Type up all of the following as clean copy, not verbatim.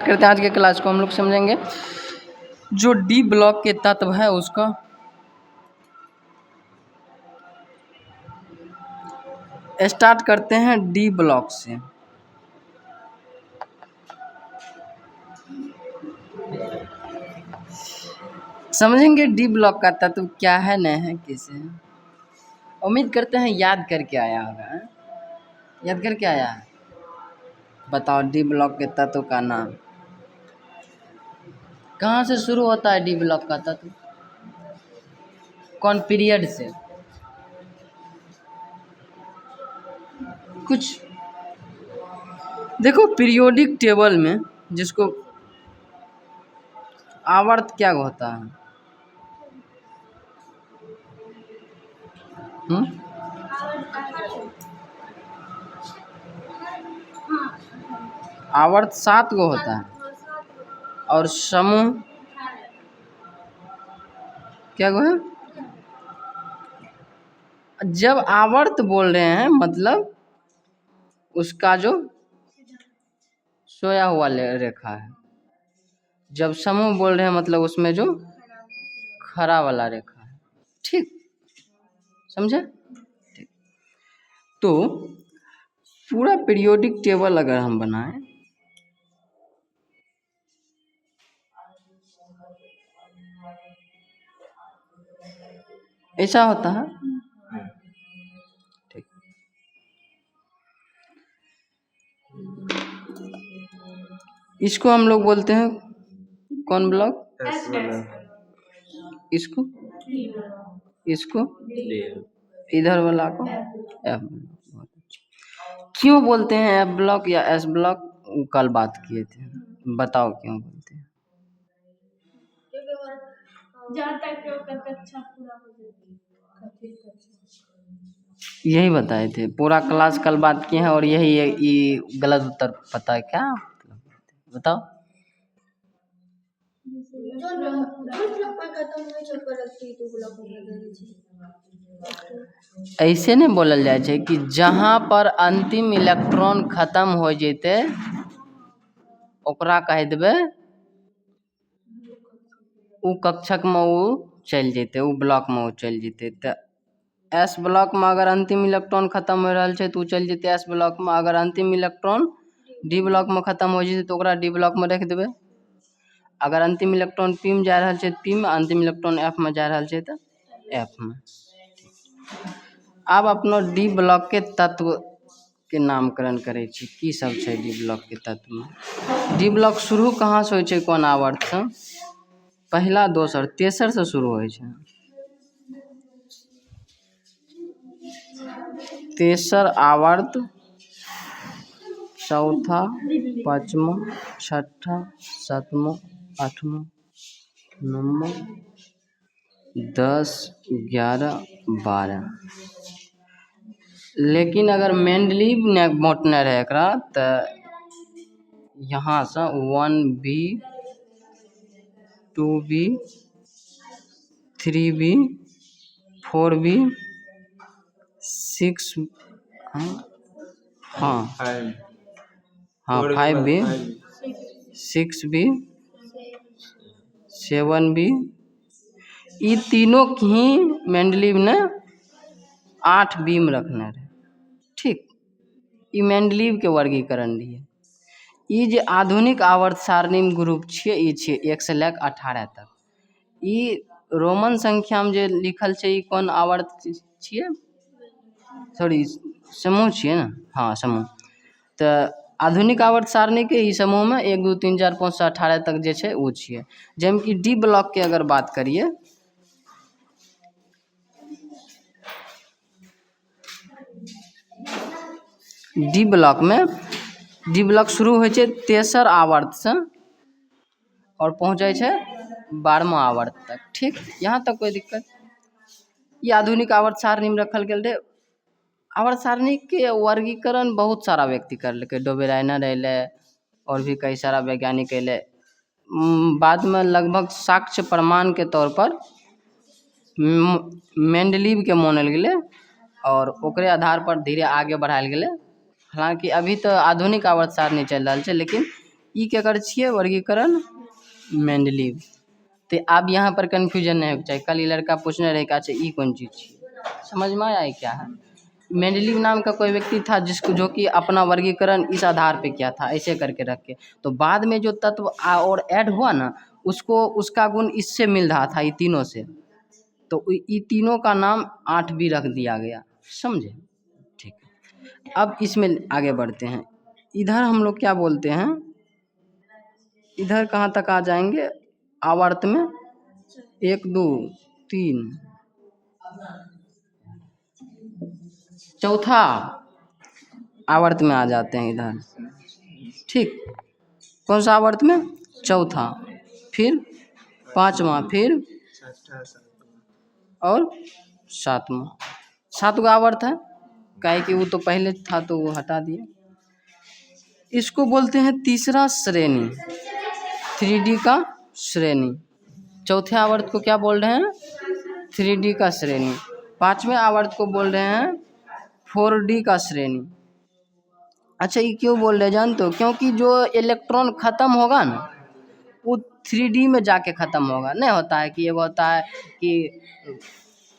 करते हैं आज के क्लास को हम लोग समझेंगे जो डी ब्लॉक के तत्व है उसका स्टार्ट करते हैं डी ब्लॉक से। समझेंगे डी ब्लॉक का तत्व क्या है नहीं है कैसे है। उम्मीद करते हैं याद करके आया होगा। याद करके आया है? बताओ डी ब्लॉक के तत्व का नाम कहाँ से शुरू होता है। डी ब्लॉक का तत्व कौन पीरियड से? कुछ देखो पीरियोडिक टेबल में जिसको आवर्त क्या होता है? आवर्त 7 गो होता है और समूह क्या गो है? जब आवर्त बोल रहे हैं मतलब उसका जो सोया हुआ रेखा है। जब समूह बोल रहे हैं मतलब उसमें जो खड़ा वाला रेखा है। ठीक समझे? ठीक। तो पूरा पीरियोडिक टेबल अगर हम बनाएं ऐसा होता है। ठीक। इसको हम लोग बोलते हैं कौन ब्लॉक? इसको इसको इधर वाला को एफ। क्यों बोलते हैं एफ ब्लॉक या एस ब्लॉक? कल बात किए थे, बताओ क्यों बोलते हैं। यही बताए थे, पूरा क्लास कल बात किए हैं और यही गलत उत्तर पता है क्या? बताओ। ऐसे नहीं बोलल जाए छे कि जहाँ पर अंतिम इलेक्ट्रॉन खत्म हो जेते ओकरा कह देबे उ कक्षक में उ चल जेते, उ ब्लॉक में उ चल जेते। तो एस ब्लॉक में अगर अंतिम इलेक्ट्रॉन खत्म हो रहा है तो चल जेते एस ब्लॉक में। अगर अंतिम इलेक्ट्रॉन डी ब्लॉक में खत्म हो जेते तो ओकरा डी ब्लॉक में रख देबे। अगर अंतिम इलेक्ट्रॉन पी में जा रहा है पी में, अंतिम इलेक्ट्रॉन एफ में जा रहा है तो एफ में। अब अपनो डी ब्लॉक के तत्व के नामकरण करे छी। की सब छै डी ब्लॉक के तत्व में? डी ब्लॉक शुरू कहाँ से होय छै? कोन आवर्त से? पहला, दोसर, तेसर से शुरू होय छै। तेसर आवर्त, चौथा, पांचवा, छठा, सातवां, आठवां, नौवां, 10, 11, 12। लेकिन अगर मेंडलीव ने बांटने रहे एकरा तो यहाँ से 1B, 2B, 3B, 4B, 6 5B, 6B, 7B, ये तीनों ही मेंडलीव ने 8B में रखने रहे। ठीक, ये मेंडलीव के वर्गीकरण लिए। ये जो आधुनिक आवर्त सारणी में ग्रुप छे, ये छे 1 से लेकर 18 तक। ये रोमन संख्या में जो लिखल छे ये कौन आवर्त छिए? सॉरी समूह छिए ना? हाँ समूह। तो आधुनिक आवर्त सारणी के ई समूह में 1, 2, 3, 4, 5 से 18 तक जे छे वो छिए। जैम कि डी ब्लॉक के अगर बात करिए डी ब्लॉक में, डी ब्लॉक शुरू हो छे तेसर आवर्त से और पहुँचे छे 12वां आवर्त तक। ठीक, यहाँ तक कोई दिक्कत? ये आधुनिक आवर्त सारणी में रखल गेल रहे। आवर्त सारणी के वर्गीकरण बहुत सारा व्यक्ति करलके, डोबेराइनर अइले और भी कई सारा वैज्ञानिक अइले। बाद में लगभग साक्ष्य प्रमाण के तौर पर मेंडलीव के मानल गेले और ओकरे आधार पर धीरे आगे बढ़ायल गेले। हालांकि अभी तो आधुनिक आवर्त सारणी चल रहा है, लेकिन ई क्या कर छिए वर्गीकरण मेंडलीव। तो अब यहाँ पर कन्फ्यूजन नहीं होना चाहिए। कल ये लड़का पूछने रहे अच्छा ई कौन चीज़ छिए, समझ में आया क्या है। मेंडलीव नाम का कोई व्यक्ति था जिसको जो कि अपना वर्गीकरण इस आधार पे किया था, ऐसे करके रखे। तो बाद में जो तत्व और ऐड हुआ ना, उसको उसका गुण इससे मिल रहा था, ये तीनों से। तो ये तीनों का नाम 8B रख दिया गया, समझे। ठीक, अब इसमें आगे बढ़ते हैं। इधर हम लोग क्या बोलते हैं, इधर कहाँ तक आ जाएंगे, आवर्त में 1 2 3, चौथा आवर्त में आ जाते हैं इधर। ठीक, कौन सा आवर्त में, चौथा, फिर पांचवा, फिर और सातवां। 7वां आवर्त है, काहे कि वो तो पहले था तो वो हटा दिए। इसको बोलते हैं तीसरा श्रेणी, 3D का श्रेणी। चौथे आवर्त को क्या बोल रहे हैं, 3D का श्रेणी। पांचवें आवर्त को बोल रहे हैं 4D का श्रेणी। अच्छा, ये क्यों बोल रहे हैं जान, तो क्योंकि जो इलेक्ट्रॉन खत्म होगा ना, वो 3D में जाके खत्म होगा। नहीं होता है कि ये होता है कि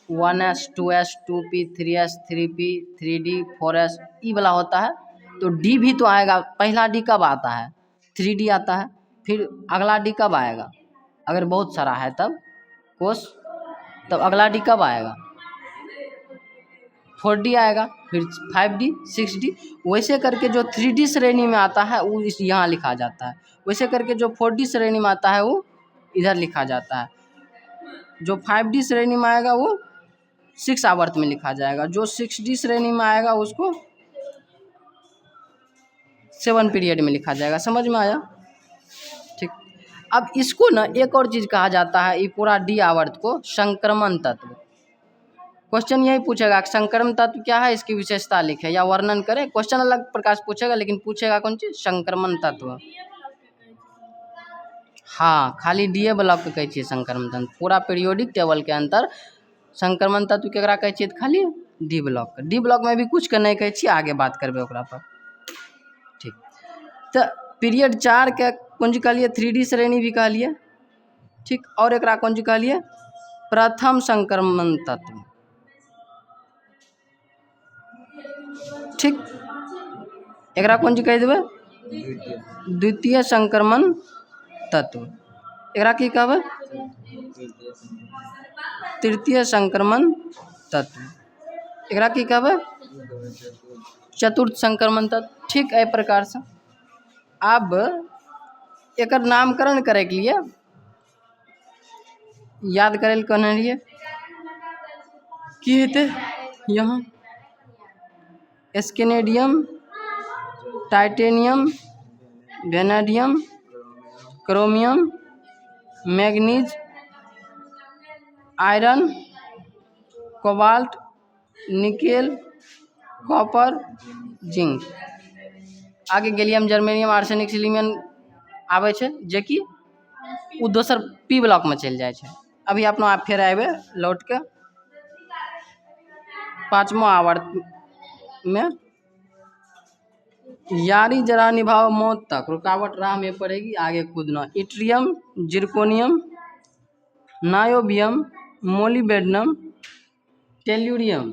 1s 2s 2p 3s 3p 3d 4s, ई वाला होता है। तो डी भी तो आएगा, पहला डी कब आता है, 3D आता है। फिर अगला डी कब आएगा, अगर बहुत सारा है तब कोष, तब अगला डी कब आएगा, 4D आएगा, फिर 5D 6D। वैसे करके जो 3D श्रेणी में आता है वो इस यहाँ लिखा जाता है। वैसे करके जो 4D श्रेणी में आता है वो इधर लिखा जाता है। जो 5D श्रेणी में आएगा वो 6 आवर्त में लिखा जाएगा। जो 6D श्रेणी में आएगा उसको 7 पीरियड में लिखा जाएगा। समझ में आया। ठीक, अब इसको ना एक और चीज़ कहा जाता है, ये पूरा डी आवर्त को संक्रमण तत्व। क्वेश्चन यही पूछेगा संक्रमण तत्व क्या है, इसकी विशेषता लिखे या वर्णन करें। क्वेश्चन अलग प्रकार से पूछेगा, लेकिन पूछेगा कौन चीज, संक्रमण तत्व। हाँ, खाली डीए ब्लॉक के कहे छिए संक्रमण तत्व। पूरा पीरियोडिक टेबल के अंतर संक्रमण तत्व केकरा कहे छिए, खाली डी ब्लॉक। डी ब्लॉक में भी कुछ के नहीं कहे छिए, आगे बात करबे ओकरा पर। ठीक, तो पीरियड 4 के कौन चीज कहलिए, 3D श्रेणी भी कहलिए। ठीक, और एकरा कौन चीज कहलिए, प्रथम संक्रमण तत्व। ठीक, एकरा कौन चीज कह देबै, द्वितीय संक्रमण तत्व। एकरा की कहबै, तृतीय संक्रमण तत्व। एकरा की कहबै, चतुर्थ संक्रमण तत्व। ठीक, एहि प्रकार से। अब एकर नामकरण करे के लिए याद करे ले कहने रहिए, की हेतै यहाँ, scandium, titanium, vanadium, chromium, manganese, iron, cobalt, nickel, copper, zinc. आगे गैलियम, जर्मेनियम, आर्सेनिक, सिलियम आबै छै, जे कि वो दोसर पी ब्लॉक में चलि जाइ छै। अभी अपना आप फेर आबे लौट के पांचवा आवर्त में, यारी जरा निभाओ मौत तक, रुकावट राह में पड़ेगी आगे कूदना। Yttrium, zirconium, niobium, molybdenum, tellurium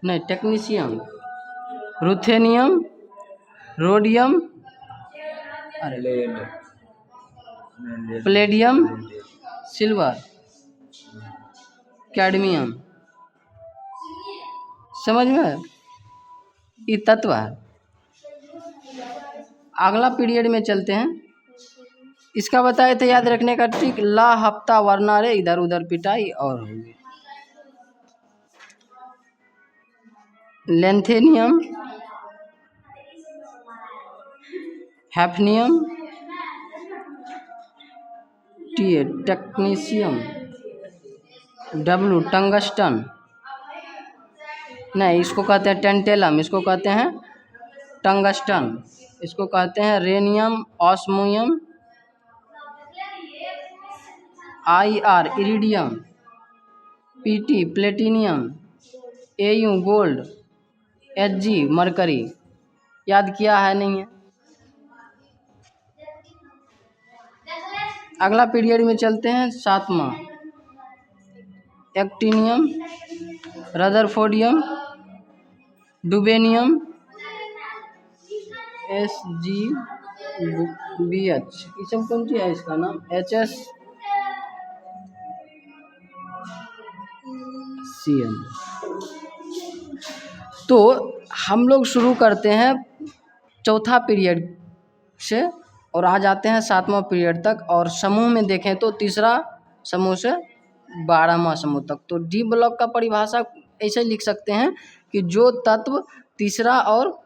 नहीं technetium, ruthenium, rhodium, palladium, silver, cadmium. समझ में, ये तत्व है। अगला पीरियड में चलते हैं। इसका बताए थे याद रखने का ट्रिक, ला हफ्ता वरना रे, इधर उधर पिटाई और होगी। Lanthanum, hafnium, technetium, W tungsten, नहीं इसको कहते हैं टेंटेलम, इसको कहते हैं टंगस्टन, इसको कहते हैं rhenium, osmium, IR iridium, PT platinum, AU gold, HG mercury. याद किया है नहीं है, अगला पीरियड में चलते हैं 7वां, एक्टिनियम, रदरफोर्डियम, डुबेनियम, SgBH, ये सब कौन सी है इसका नाम, HSCN। तो हम लोग शुरू करते हैं चौथा पीरियड से और आ जाते हैं 7वां पीरियड तक, और समूह में देखें तो तीसरा समूह से 12वां समूह तक। तो डी ब्लॉक का परिभाषा ऐसे लिख सकते हैं कि जो तत्व तीसरा और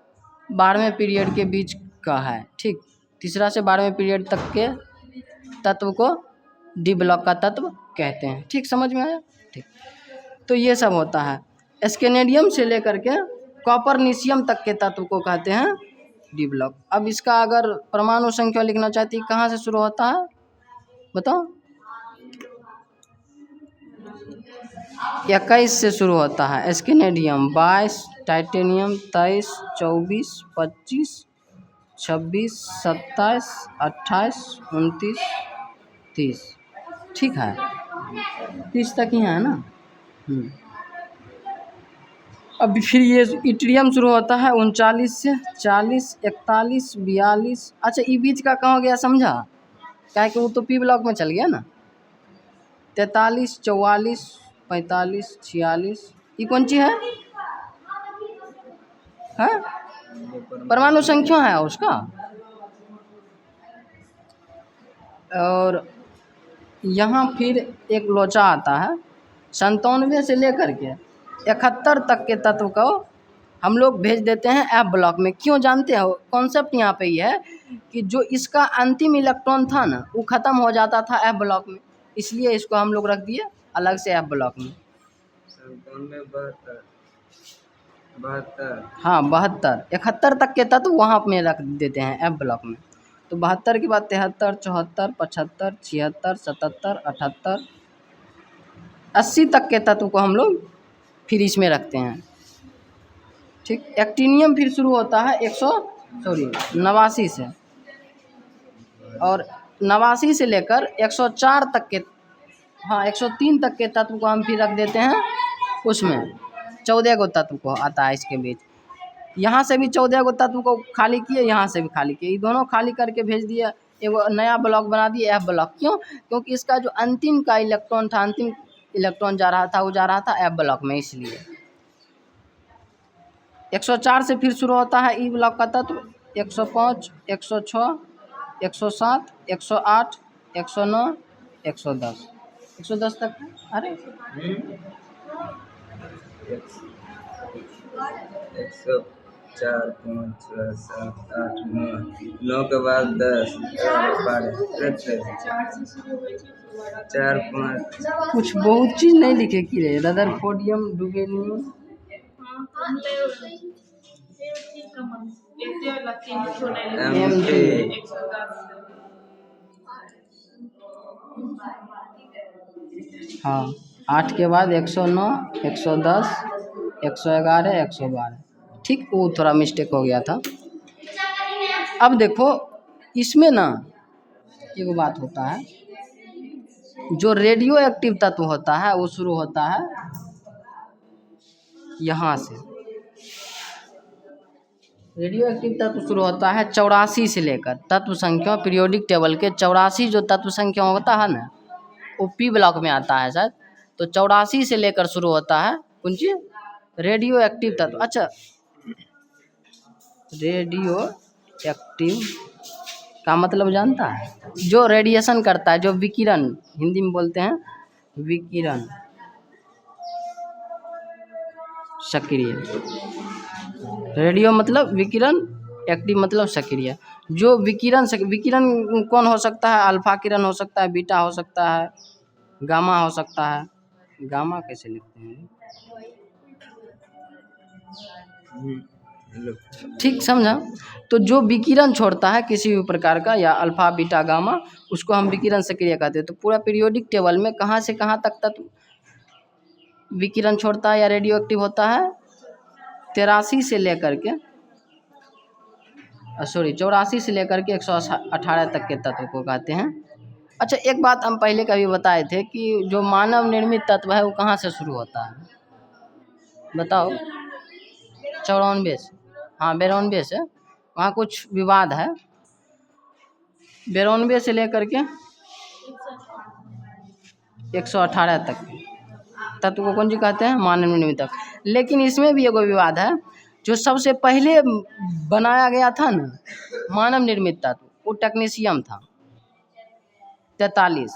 12वें पीरियड के बीच का है, ठीक, तीसरा से 12वें पीरियड तक के तत्व को डी ब्लॉक का तत्व कहते हैं। ठीक, समझ में आया? ठीक, तो ये सब होता है। स्केनेडियम से लेकर के कॉपरनिशियम तक के तत्व को कहते हैं डी ब्लॉक। अब इसका अगर परमाणु संख्या लिखना चाहती है, कहाँ से शुरू होता है बताओ? 21 से शुरू होता है। स्केनेडियम 22, टाइटेनियम 23, 24, 25, 26, 27, 28, 29, 30। ठीक है, 30 तक ही है ना। अब फिर ये इट्रियम शुरू होता है 39 से, 40, 41, 42। अच्छा, ये बीच का कहाँ गया समझा? क्या है कि वो तो पी ब्लॉक में चल गया ना। 43, 44, 45, 46, ये कौन सी है? परमाणु संख्या है उसका। और यहाँ फिर एक लोचा आता है 97 से लेकर के 71 तक के तत्व को हम लोग भेज देते हैं एफ ब्लॉक में। क्यों जानते हो? कॉन्सेप्ट यहाँ पे ये है कि जो इसका अंतिम इलेक्ट्रॉन था ना, वो ख़त्म हो जाता था एफ ब्लॉक में, इसलिए इसको हम लोग रख दिए अलग से एफ ब्लॉक में। 72, हाँ 72, 71 तक के तत्व वहाँ में रख देते हैं एफ ब्लॉक में। तो 72 के बाद 73, 74, 75, 76, 77, 78, 80 तक के तत्व को हम लोग फिर इसमें रखते हैं। ठीक, एक्टिनियम फिर शुरू होता है 89 से, और 89 से लेकर 104 तक के, हाँ 103 तक के तत्व को हम फिर रख देते हैं उसमें। 14 गो तत्व को आता है इसके बीच। यहाँ से भी 14 गो तत्व को खाली किए, यहाँ से भी खाली किए, ये दोनों खाली करके भेज दिया, एगो नया ब्लॉक बना दिए एफ ब्लॉक। क्यों? क्योंकि इसका जो अंतिम का इलेक्ट्रॉन था, अंतिम इलेक्ट्रॉन जा रहा था, वो जा रहा था एफ ब्लॉक में, इसलिए। 104 से फिर शुरू होता है ई ब्लॉक का तत्व 105, 106, 107, 108, 109, 110, 110 तक। अरे 104, 5, 6, 7, 8, 9 के बाद 10, 12, 4, 5, कुछ बहुत चीज़ नहीं लिखे कि रे। रदरफोर्डियम, डुबेनियम, हाँ 8 के बाद 109, 110, 111, 112। ठीक, वो थोड़ा मिस्टेक हो गया था। अब देखो इसमें ना एक बात होता है, जो रेडियो एक्टिव तत्व होता है वो शुरू होता है यहाँ से। रेडियो एक्टिव तत्व शुरू होता है 84 से लेकर, तत्व संख्या पीरियोडिक टेबल के 84 जो तत्व संख्या होता है ना, वो पी ब्लॉक में आता है शायद। तो 84 से लेकर शुरू होता है कौन सी? रेडियो एक्टिव तत्व। अच्छा, रेडियो एक्टिव का मतलब जानता है? जो रेडिएशन करता है, जो विकिरण, हिंदी में बोलते हैं विकिरण सक्रिय। रेडियो मतलब विकिरण, एक्टिव मतलब सक्रिय। जो विकिरण कौन हो सकता है? अल्फा किरण हो सकता है, बीटा हो सकता है, गामा हो सकता है। गामा कैसे लिखते हैं? ठीक, समझा? तो जो विकिरण छोड़ता है किसी भी प्रकार का, या अल्फा बीटा गामा, उसको हम विकिरण सक्रिय कहते हैं। तो पूरा पीरियोडिक टेबल में कहाँ से कहाँ तक तत्व विकिरण छोड़ता है या रेडियो एक्टिव होता है? 83 से लेकर के 84 से लेकर के 118 तक के तत्व को कहते हैं अच्छा, एक बात हम पहले कभी बताए थे कि जो मानव निर्मित तत्व है वो कहाँ से शुरू होता है, बताओ। 94 से, हाँ 92 से। वहाँ कुछ विवाद है। 92 से लेकर के 118 तक तत्व को कौन जी कहते हैं, मानव निर्मित तत्व। लेकिन इसमें भी एगो विवाद है, जो सबसे पहले बनाया गया था ना मानव निर्मित तत्व, वो टेक्नीशियम था 43।